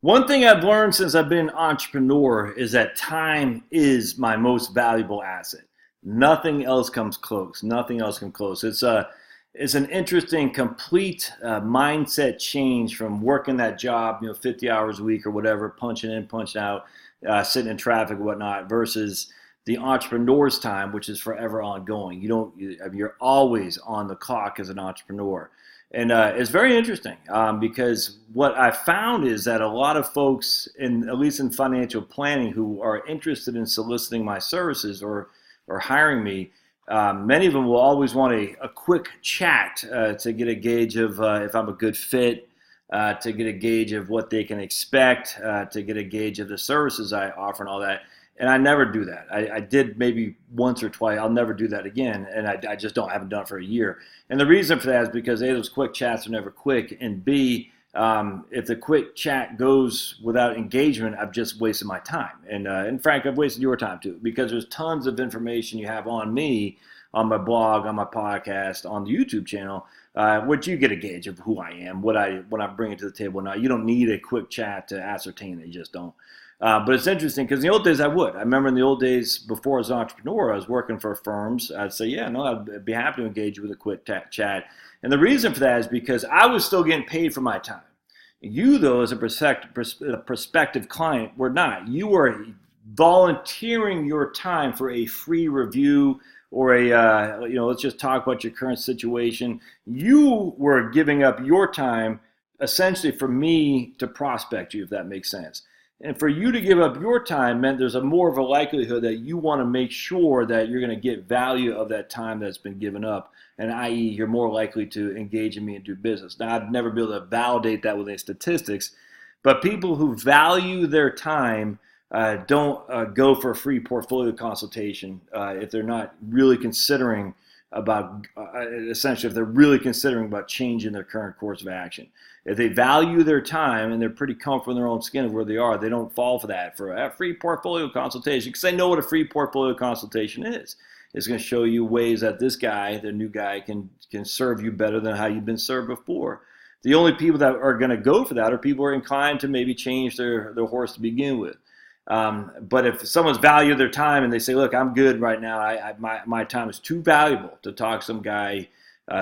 One thing I've learned since I've been an entrepreneur is that time is my most valuable asset. Nothing else comes close. Nothing else comes close. It's an interesting, complete mindset change from working that job, 50 hours a week or whatever, punching in, punching out, sitting in traffic and whatnot, versus the entrepreneur's time, which is forever ongoing. I mean, you're always on the clock as an entrepreneur. And it's very interesting because what I found is that a lot of folks, at least in financial planning, who are interested in soliciting my services or hiring me, many of them will always want a quick chat to get a gauge of if I'm a good fit, to get a gauge of what they can expect, to get a gauge of the services I offer and all that. And I never do that. I did maybe once or twice. I'll never do that again. And I just don't. I haven't done it for a year. And the reason for that is because A, those quick chats are never quick. And B, if the quick chat goes without engagement, I've just wasted my time. And Frank, I've wasted your time too, because there's tons of information you have on me, on my blog, on my podcast, on the YouTube channel, which you get a gauge of who I am, what I'm bringing to the table. Now, you don't need a quick chat to ascertain it. You just don't. But it's interesting because in the old days I would. I remember in the old days before I was an entrepreneur, I was working for firms. I'd say, yeah, no, I'd be happy to engage you with a quick chat. And the reason for that is because I was still getting paid for my time. You, though, as a prospective client, were not. You were volunteering your time for a free review or let's just talk about your current situation. You were giving up your time essentially for me to prospect you, if that makes sense. And for you to give up your time meant there's a more of a likelihood that you want to make sure that you're going to get value of that time that's been given up. And i.e., you're more likely to engage in me and do business. Now, I'd never be able to validate that with any statistics, but people who value their time don't go for a free portfolio consultation if they're not really considering about essentially if they're really considering about changing their current course of action. If they value their time and they're pretty comfortable in their own skin of where they are, they don't fall for that for a free portfolio consultation because they know what a free portfolio consultation is. It's going to show you ways that this guy, the new guy, can serve you better than how you've been served before. The only people that are going to go for that are people who are inclined to maybe change their horse to begin with. But if someone's valued their time and they say, look, I'm good right now. My time is too valuable to talk to some guy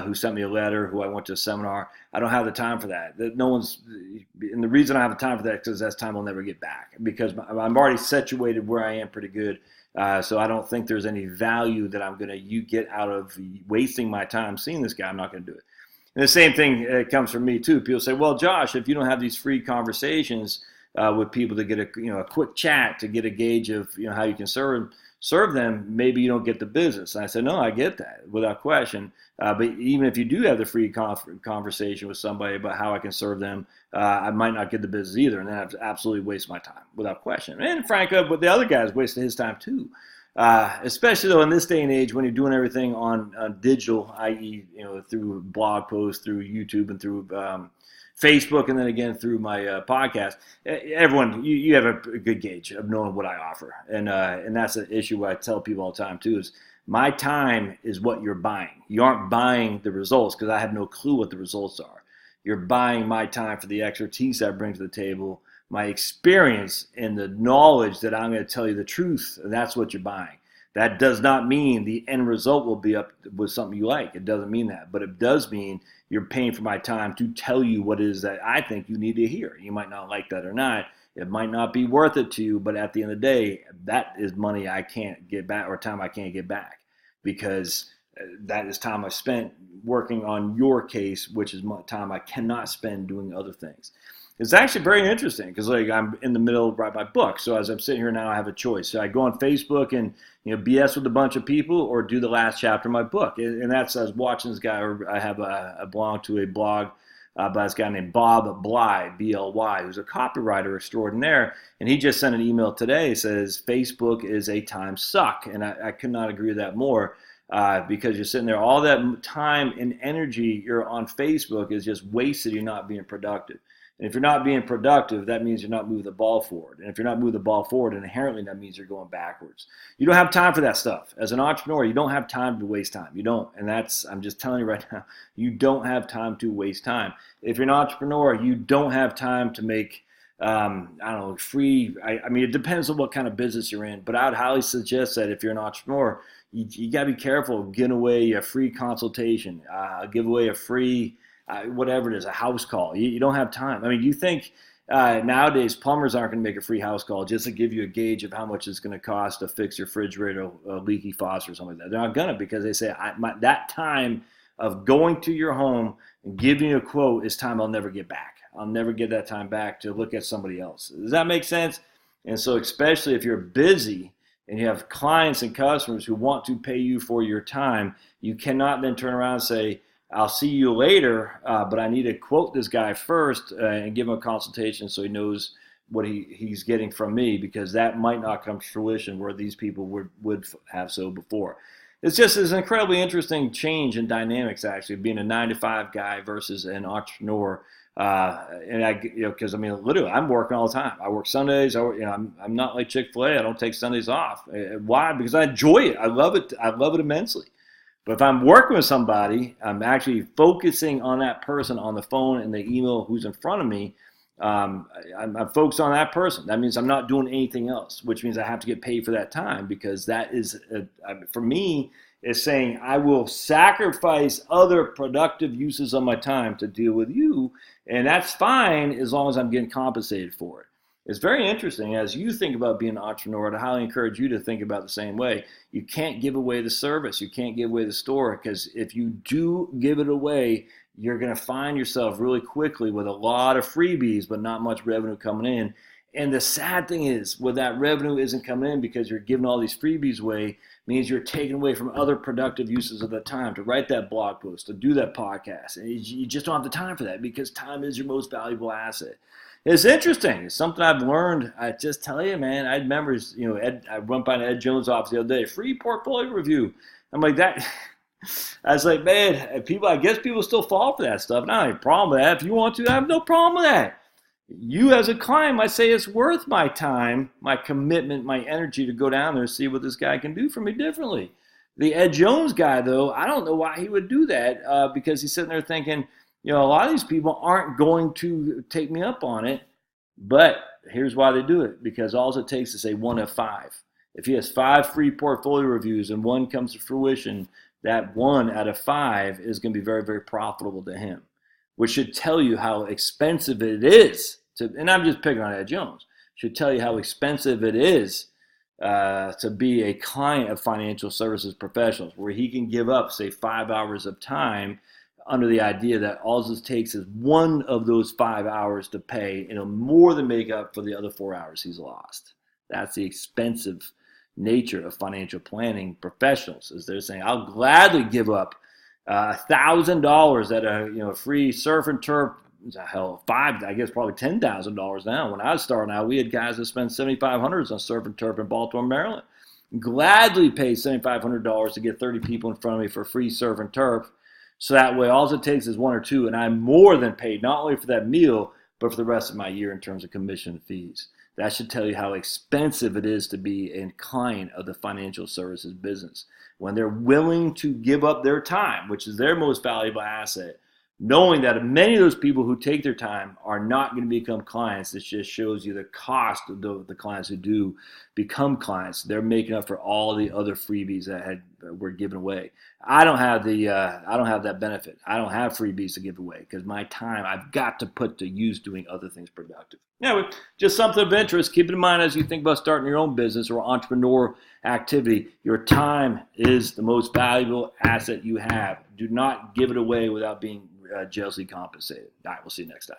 who sent me a letter, who I went to a seminar. I don't have the time for that. And the reason I have the time for that is because that's time I'll never get back because I'm already situated where I am pretty good. So I don't think there's any value that I'm going to get out of wasting my time seeing this guy. I'm not going to do it. And the same thing comes from me too. People say, well, Josh, if you don't have these free conversations with people to get a quick chat to get a gauge of how you can serve them, maybe you don't get the business. And I said, no, I get that without question. But even if you do have the free conversation with somebody about how I can serve them, I might not get the business either, and then I've absolutely wasted my time without question. And frankly, but the other guy's wasted his time too. Especially though in this day and age when you're doing everything on digital, i.e., through blog posts, through YouTube, and through Facebook, and then again through my podcast. Everyone, you have a good gauge of knowing what I offer, and that's an issue I tell people all the time too. Is my time is what you're buying. You aren't buying the results because I have no clue what the results are. You're buying my time for the expertise I bring to the table, my experience, and the knowledge that I'm going to tell you the truth. And that's what you're buying. That does not mean the end result will be up with something you like. It doesn't mean that. But it does mean you're paying for my time to tell you what it is that I think you need to hear. You might not like that or not. It might not be worth it to you, but at the end of the day, that is money I can't get back or time I can't get back because that is time I spent working on your case, which is time I cannot spend doing other things. It's actually very interesting because I'm in the middle of writing my book. So as I'm sitting here now, I have a choice. So I go on Facebook and BS with a bunch of people or do the last chapter of my book. And that's, I was watching this guy, or I belong to a blog by this guy named Bob Bly, B-L-Y, who's a copywriter extraordinaire. And he just sent an email today, says, Facebook is a time suck. And I could not agree with that more because you're sitting there, all that time and energy you're on Facebook is just wasted. You're not being productive. And if you're not being productive, that means you're not moving the ball forward. And if you're not moving the ball forward, inherently that means you're going backwards. You don't have time for that stuff. As an entrepreneur, you don't have time to waste time. You don't. And I'm just telling you right now, you don't have time to waste time. If you're an entrepreneur, you don't have time to make I don't know, free. I mean, it depends on what kind of business you're in, but I would highly suggest that if you're an entrepreneur, you got to be careful giving away a free consultation, give away a free, whatever it is, a house call. You don't have time. I mean, you think nowadays plumbers aren't going to make a free house call just to give you a gauge of how much it's going to cost to fix your refrigerator, a leaky faucet or something like that. They're not going to, because they say that time of going to your home and giving you a quote is time I'll never get back. I'll never get that time back to look at somebody else. Does that make sense? And so especially if you're busy and you have clients and customers who want to pay you for your time, you cannot then turn around and say, I'll see you later, but I need to quote this guy first and give him a consultation so he knows what he's getting from me, because that might not come to fruition where these people would have so before. It's an incredibly interesting change in dynamics, actually, being a 9-to-5 guy versus an entrepreneur. Because I mean, literally, I'm working all the time. I work Sundays. I'm not like Chick-fil-A. I don't take Sundays off. Why? Because I enjoy it. I love it. I love it immensely. But if I'm working with somebody, I'm actually focusing on that person on the phone and the email who's in front of me. I'm focused on that person. That means I'm not doing anything else, which means I have to get paid for that time, because that is, for me, is saying I will sacrifice other productive uses of my time to deal with you, and that's fine as long as I'm getting compensated for it. It's very interesting as you think about being an entrepreneur. I highly encourage you to think about the same way. You can't give away the service. You can't give away the store, because if you do give it away, you're going to find yourself really quickly with a lot of freebies, but not much revenue coming in. And the sad thing is, when that revenue isn't coming in because you're giving all these freebies away, means you're taking away from other productive uses of the time to write that blog post, to do that podcast. And you just don't have the time for that, because time is your most valuable asset. It's interesting. It's something I've learned. I just tell you, man, I remember, I went by Ed Jones' office the other day, free portfolio review. I'm like, that. I was like, man, I guess people still fall for that stuff. Not a problem with that. If you want to, I have no problem with that. You as a client might say it's worth my time, my commitment, my energy to go down there and see what this guy can do for me differently. The Ed Jones guy, though, I don't know why he would do that, because he's sitting there thinking, a lot of these people aren't going to take me up on it, but here's why they do it, because all it takes is say 1 of 5. If he has 5 free portfolio reviews and one comes to fruition, that 1 out of 5 is going to be very, very profitable to him, which should tell you how expensive it is and I'm just picking on Ed Jones, should tell you how expensive it is to be a client of financial services professionals, where he can give up, say, 5 hours of time under the idea that all it takes is 1 of those 5 hours to pay, and it'll more than make up for the other 4 hours he's lost. That's the expensive nature of financial planning professionals, is they're saying, I'll gladly give up $1,000 at a free surf and turf. Hell, I guess probably $10,000 now. When I was starting out, we had guys that spent $7,500 on surf and turf in Baltimore, Maryland. Gladly pay $7,500 to get 30 people in front of me for free surf and turf. So that way, all it takes is 1 or 2, and I'm more than paid, not only for that meal, but for the rest of my year in terms of commission fees. That should tell you how expensive it is to be a client of the financial services business, when they're willing to give up their time, which is their most valuable asset, knowing that many of those people who take their time are not going to become clients. This just shows you the cost of the clients who do become clients. They're making up for all the other freebies that were given away. I don't have that benefit. I don't have freebies to give away, because my time I've got to put to use doing other things productive. Anyway, just something of interest. Keep it in mind as you think about starting your own business or entrepreneur activity. Your time is the most valuable asset you have. Do not give it away without being jealously compensated. All right, we'll see you next time.